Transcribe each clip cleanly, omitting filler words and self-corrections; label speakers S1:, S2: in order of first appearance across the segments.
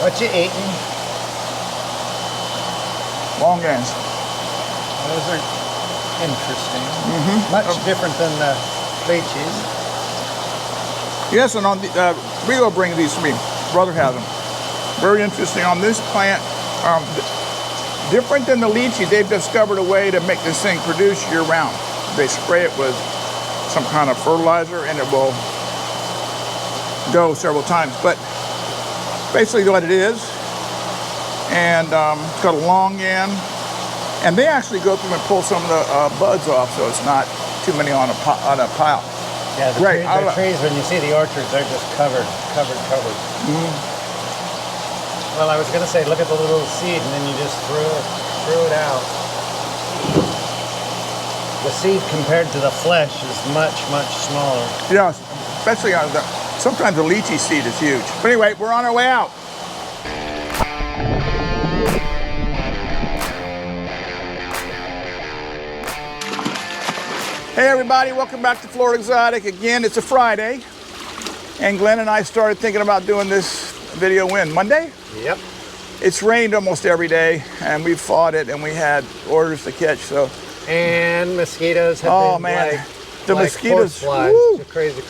S1: What you eating?
S2: Long ends.
S1: Those are interesting. Much different than the lychees.
S2: Yes, and on the Rio brings these to me. Brother has them. Very interesting on this plant. Different than the lychee, they've discovered a way to make this thing produce year-round. They spray it with some kind of fertilizer, and it will go several times. But basically, what it is, and it's got a long end, and they actually go through and pull some of the buds off, so it's not too many on a pile.
S1: Yeah, the trees, when you see the orchards, they're just covered. Well, I was going to say, look at the little seed, and then you just threw it out. The seed compared to the flesh is much, much smaller.
S2: Yeah, especially on sometimes the lychee seed is huge. But anyway, we're on our way out. Hey everybody, welcome back to Florida Exotic. Again, it's a Friday, and Glenn and I started thinking about doing this video when? Monday?
S1: Yep.
S2: It's rained almost every day, and we fought it, and we had orders to catch, so.
S1: And mosquitoes have been
S2: the mosquitoes,
S1: flies. Crazy.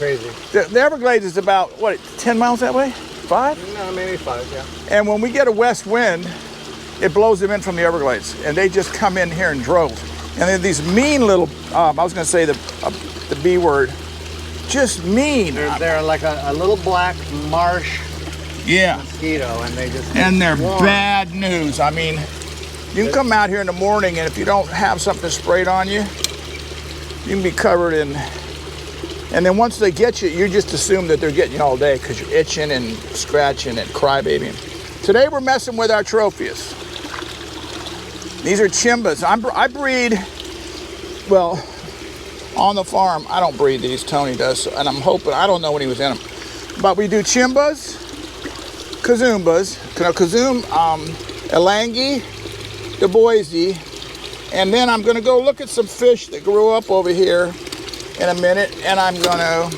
S2: The Everglades is about, what, 10 miles that way? 5?
S1: No, maybe 5, yeah.
S2: And when we get a west wind, it blows them in from the Everglades, and they just come in here in droves. And then these mean little, I was going to say the B word, just mean.
S1: They're like a little black marsh mosquito, and
S2: they're bad news. I mean, you can come out here in the morning, and if you don't have something sprayed on you, you can be covered in. And then once they get you, you just assume that they're getting you all day because you're itching and scratching and crybabying. Today we're messing with our Tropheus. These are chimbas. I breed, well, on the farm, I don't breed these, Tony does, and I'm hoping, I don't know when he was in them. But we do chimbas, kazumbas, elangi, the Boise, and then I'm gonna go look at some fish that grew up over here in a minute, and I'm gonna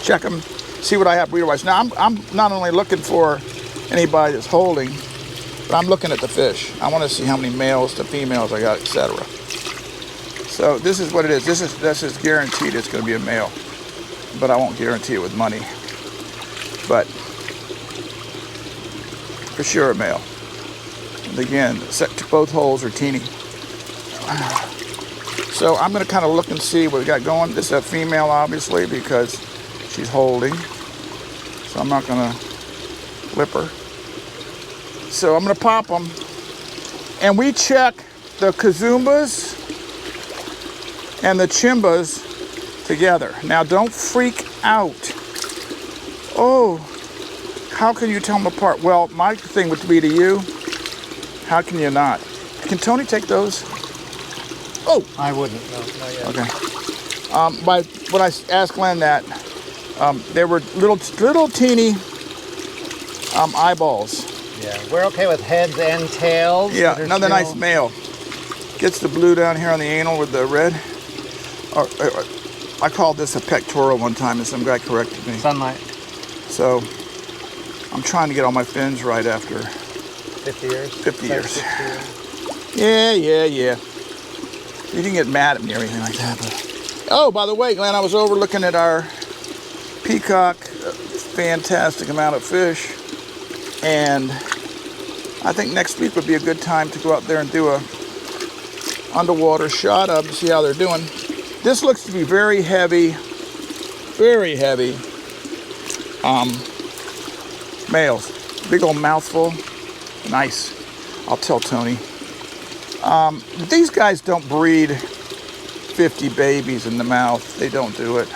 S2: check them, see what I have breeder-wise. Now, I'm not only looking for anybody that's holding, but I'm looking at the fish. I want to see how many males to females I got, etc. So this is what it is. This is guaranteed it's going to be a male, but I won't guarantee it with money. But for sure a male. And again, both holes are teeny. So I'm going to kind of look and see what we got going. This is a female, obviously, because she's holding. So I'm not going to flip her. So I'm going to pop them. And we check the kazumbas and the chimbas together. Now don't freak out. Oh, how can you tell them apart? Well, my thing would be to you, how can you not? Can Tony take those? Oh!
S1: I wouldn't, no, not yet.
S2: Okay. When I asked Glenn that, there were little teeny eyeballs.
S1: Yeah, we're okay with heads and tails.
S2: Yeah, another nice male. Gets the blue down here on the anal with the red. I called this a pectoral one time, and some guy corrected me.
S1: Sunlight.
S2: So I'm trying to get all my fins right after
S1: 50 years.
S2: 50 years.
S1: 60 years.
S2: Yeah. You didn't get mad at me or anything like that. But. Oh, by the way, Glenn, I was over looking at our peacock. Fantastic amount of fish. And I think next week would be a good time to go out there and do a underwater shot of to see how they're doing. This looks to be very heavy males. Big old mouthful. Nice. I'll tell Tony. These guys don't breed 50 babies in the mouth. They don't do it.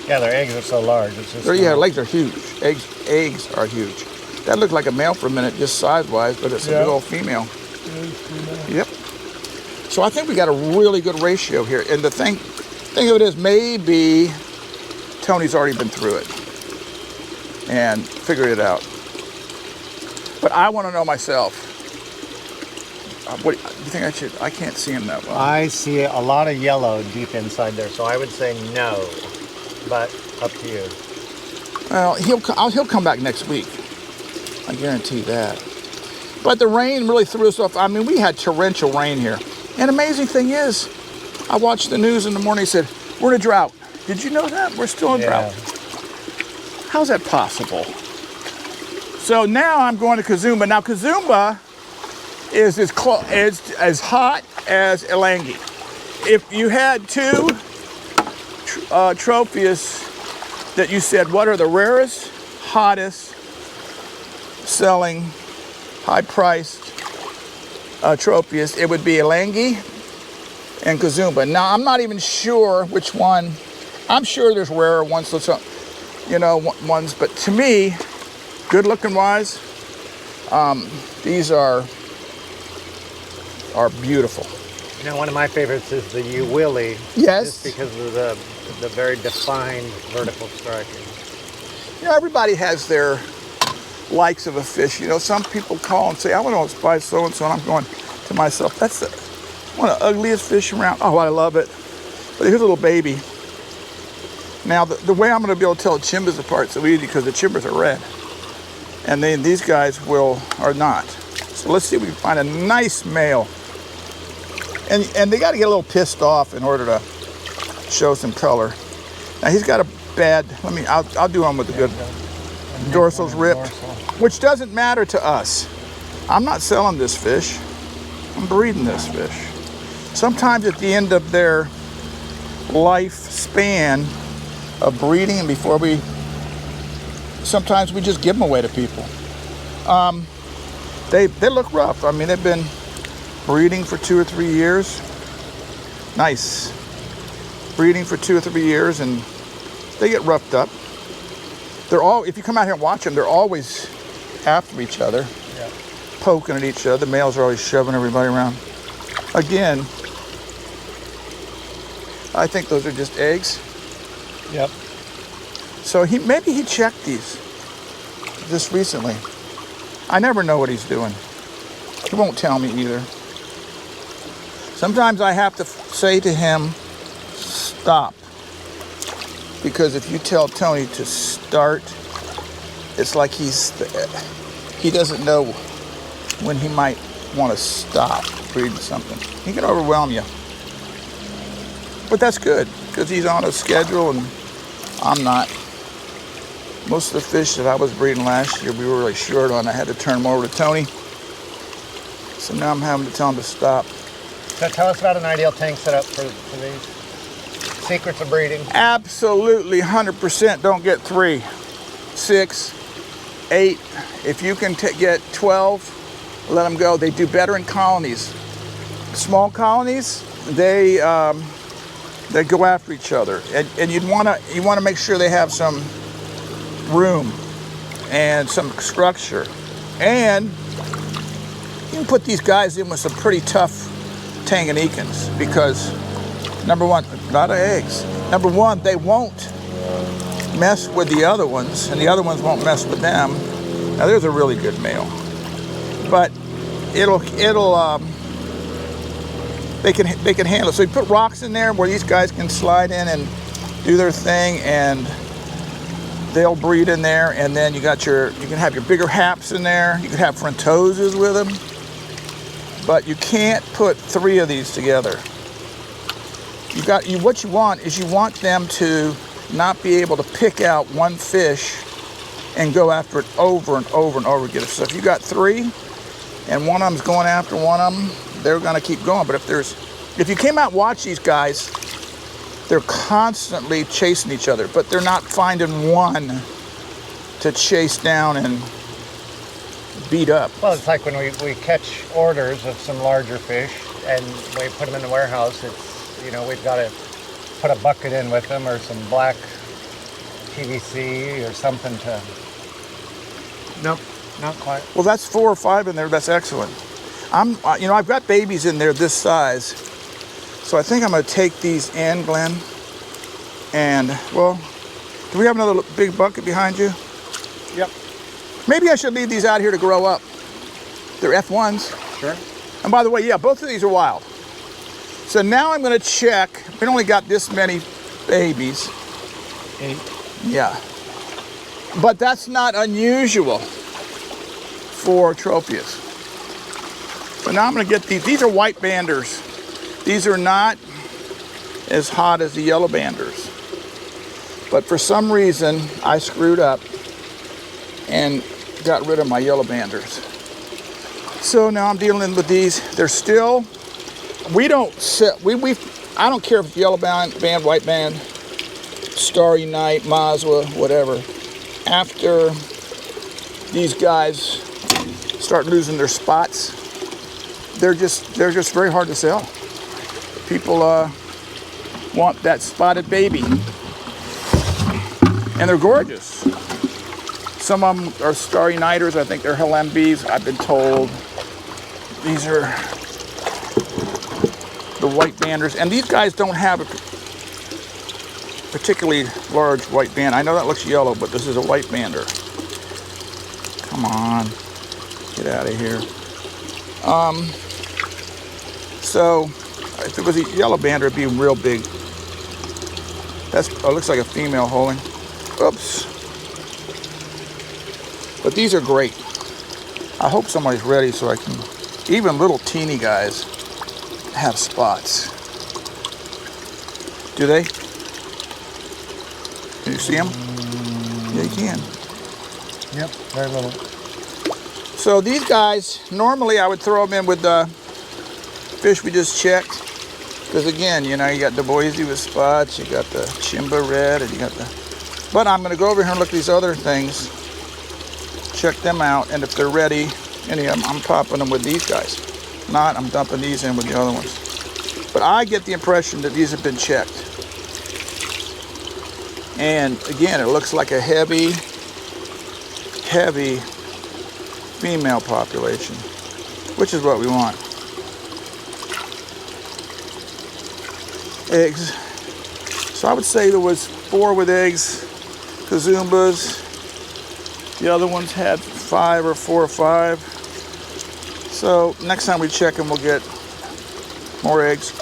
S1: Yeah, their eggs are so large. It's just
S2: legs are huge. Eggs are huge. That looked like a male for a minute, just size-wise, but it's a big old female. Yep. So I think we got a really good ratio here. And the thing of it is, maybe Tony's already been through it and figured it out. But I want to know myself. What do you think I should? I can't see him that well.
S1: I see a lot of yellow deep inside there, so I would say no. But up to you.
S2: Well, he'll come back next week. I guarantee that. But the rain really threw us off. I mean, we had torrential rain here. And amazing thing is, I watched the news in the morning. It said, we're in a drought. Did you know that? We're still in drought. How's that possible? So now I'm going to Kazumba. Now Kazumba is as hot as Elangi. If you had two Tropheus that you said, what are the rarest, hottest selling, high-priced Tropheus, it would be Elangi and Kazumba. Now, I'm not even sure which one. I'm sure there's rarer ones, you know, ones, but to me, good-looking wise, these are beautiful.
S1: You know, one of my favorites is the Uwilly.
S2: Yes.
S1: Just because of the very defined vertical striking.
S2: You know, everybody has their likes of a fish. You know, some people call and say, I want to buy so-and-so, and I'm going to myself, that's one of the ugliest fish around. Oh, I love it. But here's a little baby. Now, the way I'm going to be able to tell the chimbas apart is so easy because the chimbas are red. And then these guys are not. So let's see if we can find a nice male. And they got to get a little pissed off in order to show some color. Now he's got a bad, I'll do him with the good. Dorsal's ripped, which doesn't matter to us. I'm not selling this fish. I'm breeding this fish. Sometimes at the end of their lifespan of breeding and sometimes we just give them away to people. They look rough. I mean, they've been breeding for 2 or 3 years. Nice. Breeding for 2 or 3 years, and they get roughed up. If you come out here and watch them, they're always after each other, poking at each other. The males are always shoving everybody around. Again, I think those are just eggs.
S1: Yep.
S2: So maybe he checked these just recently. I never know what he's doing. He won't tell me either. Sometimes I have to say to him, stop. Because if you tell Tony to start, it's like he doesn't know when he might want to stop breeding something. He can overwhelm you. But that's good, because he's on a schedule and I'm not. Most of the fish that I was breeding last year, we were really short on. I had to turn them over to Tony. So now I'm having to tell him to stop.
S1: So tell us about an ideal tank setup for these. Secrets of breeding.
S2: Absolutely, 100%. Don't get 3, 6, 8. If you can get 12, let them go. They do better in colonies. Small colonies, they go after each other, and you want to make sure they have some room and some structure, and you can put these guys in with some pretty tough Tanganyikans because. Number one, a lot of eggs. Number one, they won't mess with the other ones, and the other ones won't mess with them. Now, there's a really good male, but they can handle it. So you put rocks in there where these guys can slide in and do their thing, and they'll breed in there. And then you can have your bigger haps in there. You can have frontoses with them, but you can't put 3 of these together. What you want is you want them to not be able to pick out one fish and go after it over and over and over again. So if you got 3 and one of them's going after one of them, they're going to keep going. But if you came out and watch these guys, they're constantly chasing each other, but they're not finding one to chase down and beat up.
S1: Well, it's like when we catch orders of some larger fish and we put them in the warehouse. We've got to put a bucket in with them or some black PVC or something to... Nope, not quite.
S2: Well, that's 4 or 5 in there. That's excellent. I've got babies in there this size. So I think I'm going to take these in, Glenn. And, well, do we have another big bucket behind you?
S1: Yep.
S2: Maybe I should leave these out here to grow up. They're F1s.
S1: Sure.
S2: And by the way, yeah, both of these are wild. So now I'm going to check. We only got this many babies.
S1: 8.
S2: Yeah. But that's not unusual for Tropheus. So now I'm going to get these. These are white banders. These are not as hot as the yellow banders. But for some reason, I screwed up and got rid of my yellow banders. So now I'm dealing with these. They're still, we don't set, I don't care if it's yellow band, white band, Starry Night, Mazwa, whatever. After these guys start losing their spots, they're just very hard to sell. People want that spotted baby, and they're gorgeous. Some of them are Starry Nighters. I think they're Helembes, I've been told. These are the white banders, and these guys don't have a particularly large white band. I know that looks yellow, but this is a white bander. Come on, get out of here. So if it was a yellow bander, it'd be real big. That's looks like a female holding. Oops. But these are great. I hope somebody's ready so I can. Even little teeny guys have spots. Do they? Can you see them? Yeah, you can.
S1: Yep, very little.
S2: So these guys, normally I would throw them in with the fish we just checked. Because again, you know, you got the Boise with spots, you got the Chimba red, and you got the... But I'm going to go over here and look at these other things. Check them out, and if they're ready, any of them, I'm popping them with these guys. If not, I'm dumping these in with the other ones. But I get the impression that these have been checked. And again, it looks like a heavy female population, which is what we want. Eggs. So I would say there was 4 with eggs, Kazumbas. The other ones had 5 or 4 or 5. So next time we check them, we'll get more eggs.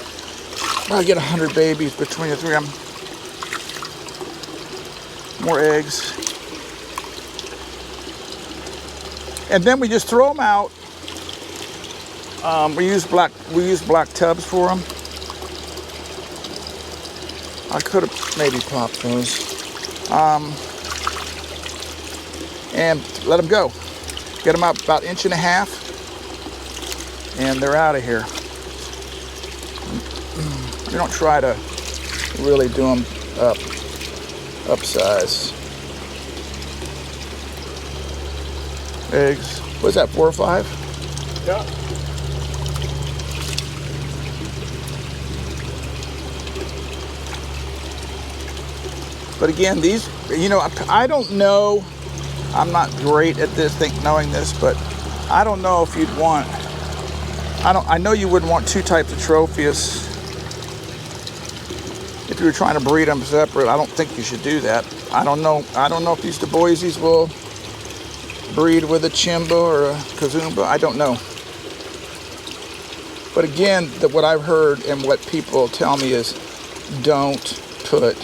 S2: I'll get 100 babies between the 3 of them. More eggs. And then we just throw them out. We use black tubs for them. I could have maybe popped those. And let them go. Get them out about 1.5 inches, and they're out of here. We don't try to really do them upsize. Eggs. What's that, 4 or 5?
S1: Yeah.
S2: But again, these, you know, I don't know. I'm not great at this knowing this, but I don't know if you'd want. I know you wouldn't want 2 types of Tropheus. If you were trying to breed them separate, I don't think you should do that. I don't know if these Du Boises will breed with a Chimba or a Kazumba. I don't know. But again, what I've heard and what people tell me is don't put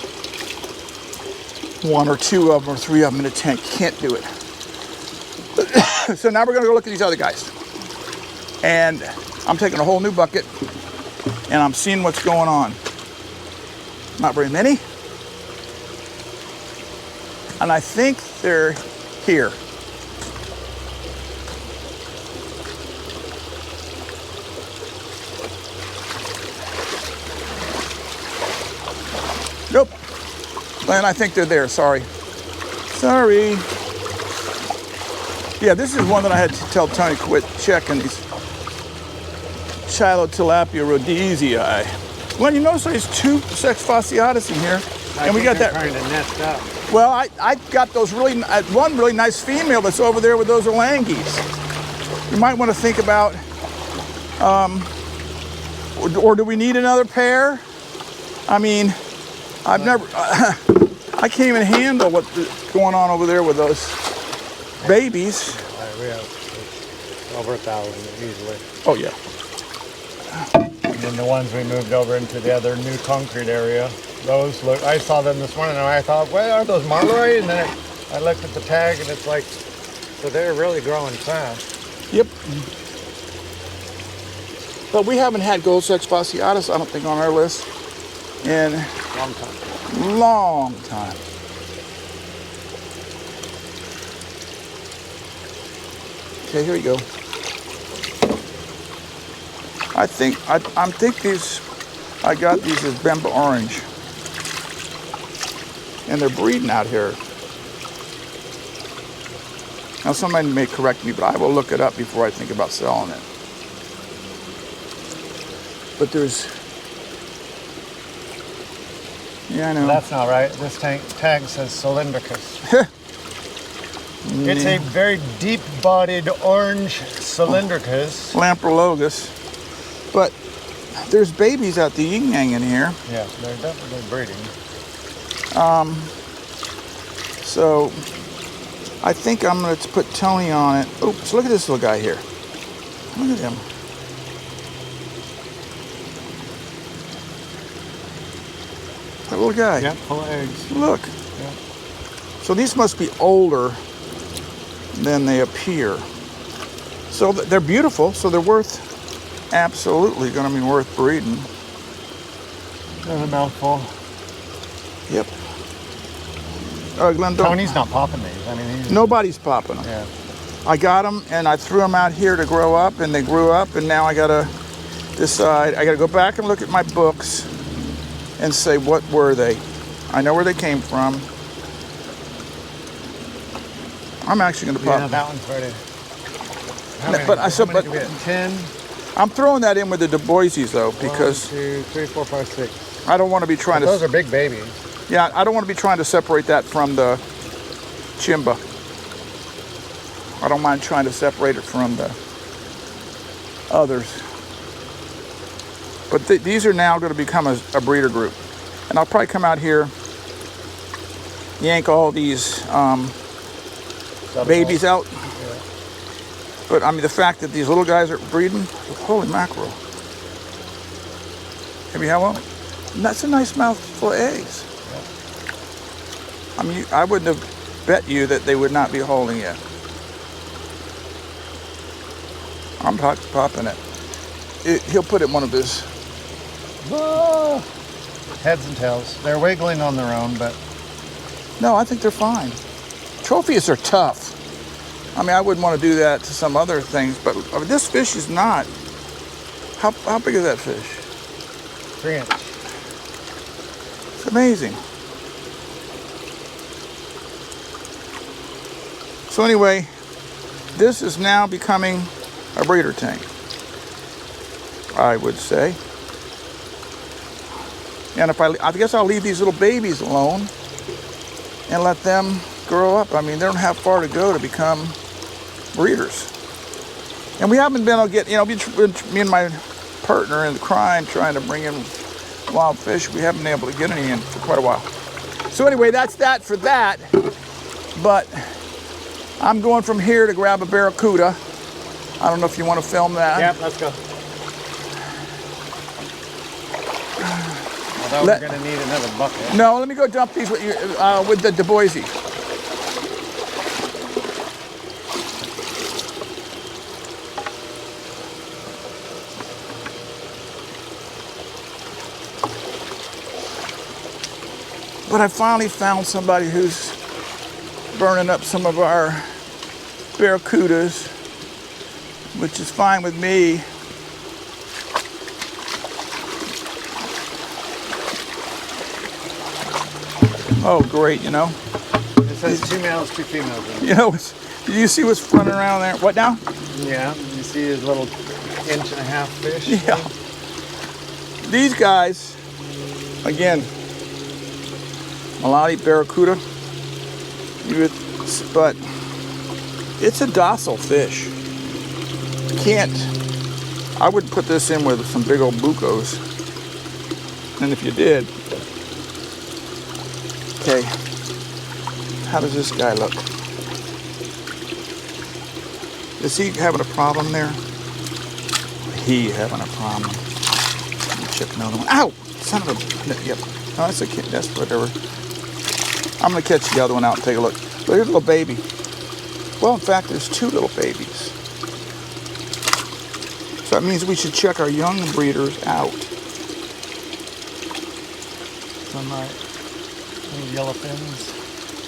S2: 1 or 2 of them or 3 of them in a tank. You can't do it. So now we're going to go look at these other guys. And I'm taking a whole new bucket and I'm seeing what's going on. Not very many. And I think they're here. Nope. And I think they're there, sorry. Sorry. Yeah, this is one that I had to tell Tony quit checking, these Chilotilapia rhodesii. Well, you notice there's 2 sex fasciatus in here. And we got that
S1: trying to nest up.
S2: Well, I got those one really nice female that's over there with those Erlanges. You might want to think about, or do we need another pair? I mean, I've never, I can't even handle what's going on over there with those babies.
S1: We have over 1,000 easily.
S2: Oh yeah.
S1: And then the ones we moved over into the other new concrete area, those look, I saw them this morning and I thought, well, are those Marloi? And then I looked at the tag and it's like, so they're really growing fast.
S2: Yep. But we haven't had gold sex fasciatus, I don't think, on our list in
S1: Long time.
S2: long time. Okay, here we go. I think these, I got these as Bemba Orange. And they're breeding out here. Now somebody may correct me, but I will look it up before I think about selling it. But there's, yeah, I know.
S1: That's not right. This tag says cylindricus. It's a very deep-bodied orange cylindricus.
S2: Lamprologus. But there's babies out the yin-yang in here.
S1: Yeah, they're definitely breeding.
S2: So I think I'm going to put Tony on it. Oh, so look at this little guy here. Look at him. That little guy.
S1: Yeah, full of eggs.
S2: Look.
S1: Yeah.
S2: So these must be older than they appear. So they're beautiful, so they're absolutely going to be worth breeding.
S1: There's a mouthful.
S2: Yep. Glenn,
S1: Tony's not popping these. I mean,
S2: nobody's popping them.
S1: Yeah.
S2: I got them and I threw them out here to grow up, and they grew up, and now I got to decide. I got to go back and look at my books and say, what were they? I know where they came from. I'm actually going to pop.
S1: Yeah, that one's ready. How
S2: No,
S1: many,
S2: but I
S1: how
S2: said,
S1: many
S2: but-
S1: do we get? 10?
S2: I'm throwing that in with the Du Boises though, because
S1: 1, 2, 3, 4, 5, 6.
S2: I don't want to be trying
S1: But
S2: to.
S1: those are big babies.
S2: Yeah, I don't want to be trying to separate that from the chimba. I don't mind trying to separate it from the others. But these are now going to become a breeder group. And I'll probably come out here, yank all these babies out.
S1: Yeah.
S2: But I mean, the fact that these little guys are breeding, holy mackerel. Maybe how well? That's a nice mouthful of eggs. I mean, I wouldn't have bet you that they would not be holding yet. I'm popping it. He'll put it in one of his.
S1: Whoa. Heads and tails. They're wiggling on their own, but
S2: No, I think they're fine. Tropheus are tough. I mean, I wouldn't want to do that to some other things, but this fish is not. How big is that fish?
S1: 3 inch.
S2: It's amazing. So anyway, this is now becoming a breeder tank, I would say. And if I guess I'll leave these little babies alone and let them grow up. I mean, they don't have far to go to become breeders. And we haven't been able to get, me and my partner in the crime trying to bring in wild fish. We haven't been able to get any in for quite a while. So anyway, that's that for that. But I'm going from here to grab a barracuda. I don't know if you want to film that.
S1: Yep, let's go. I thought we were going to need another bucket.
S2: No, let me go dump these with you, with the Du Boise. But I finally found somebody who's burning up some of our barracudas, which is fine with me. Oh, great,
S1: It says 2 males, 2 females.
S2: do you see what's running around there? What now?
S1: Yeah, you see his little 1.5 inch fish?
S2: Yeah. These guys, again, Melody barracuda, but it's a docile fish. I wouldn't put this in with some big old bucos. And if you did, okay, how does this guy look? Is he having a problem there? He having a problem. Let me check another one. Ow! Son of a, yep. No, that's a kid, that's whatever. I'm gonna catch the other one out and take a look. So here's a little baby. Well, in fact, there's 2 little babies. So that means we should check our young breeders out.
S1: Some little yellow fins.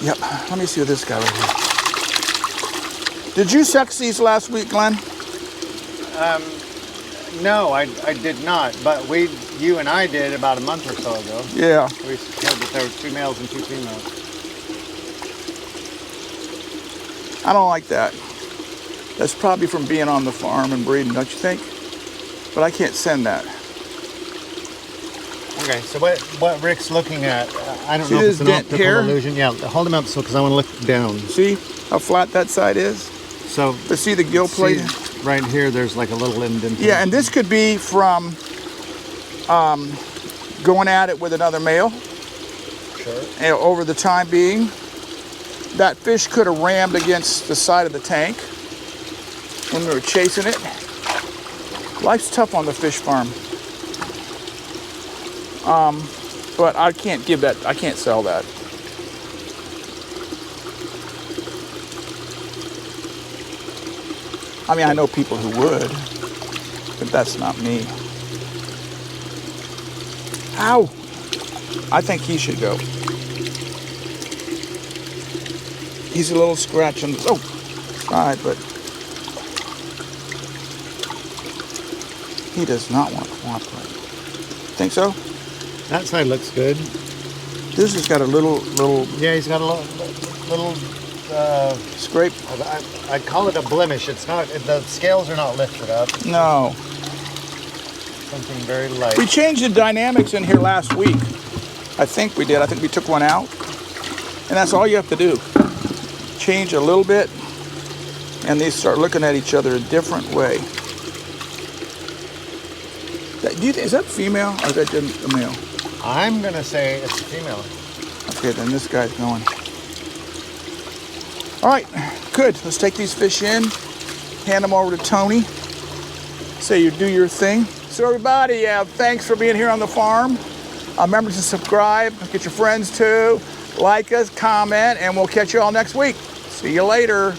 S2: Yep, let me see this guy right here. Did you sex these last week, Glenn?
S1: No, I did not. But you and I did about a month or so ago.
S2: Yeah.
S1: We heard that there were 2 males and 2 females.
S2: I don't like that. That's probably from being on the farm and breeding, don't you think? But I can't send that.
S1: Okay, so what Rick's looking at, I don't
S2: See
S1: know if it's
S2: this
S1: an
S2: dent
S1: optical
S2: here?
S1: illusion. Yeah, hold him up so because I want to look down.
S2: See how flat that side is?
S1: So
S2: But see the gill plate?
S1: see, right here, there's like a little indentation.
S2: Yeah, and this could be from going at it with another male.
S1: Sure.
S2: And over the time being. That fish could have rammed against the side of the tank when we were chasing it. Life's tough on the fish farm. But I can't give that, I can't sell that. I mean, I know people who would, but that's not me. Ow! I think he should go. He's a little scratch on the side, but he does not want to cooperate. Think so?
S1: That side looks good.
S2: This has got a little.
S1: Yeah, he's got a little
S2: scrape.
S1: I'd call it a blemish. It's not. The scales are not lifted up.
S2: No.
S1: Something very light.
S2: We changed the dynamics in here last week. I think we did. I think we took one out, and that's all you have to do. Change a little bit, and they start looking at each other a different way. Is that female or is that just a male?
S1: I'm gonna say it's a female.
S2: Okay, then this guy's going. All right, good. Let's take these fish in, hand them over to Tony. Say you do your thing. So everybody, thanks for being here on the farm. Remember to subscribe, get your friends too, like us, comment, and we'll catch you all next week. See you later.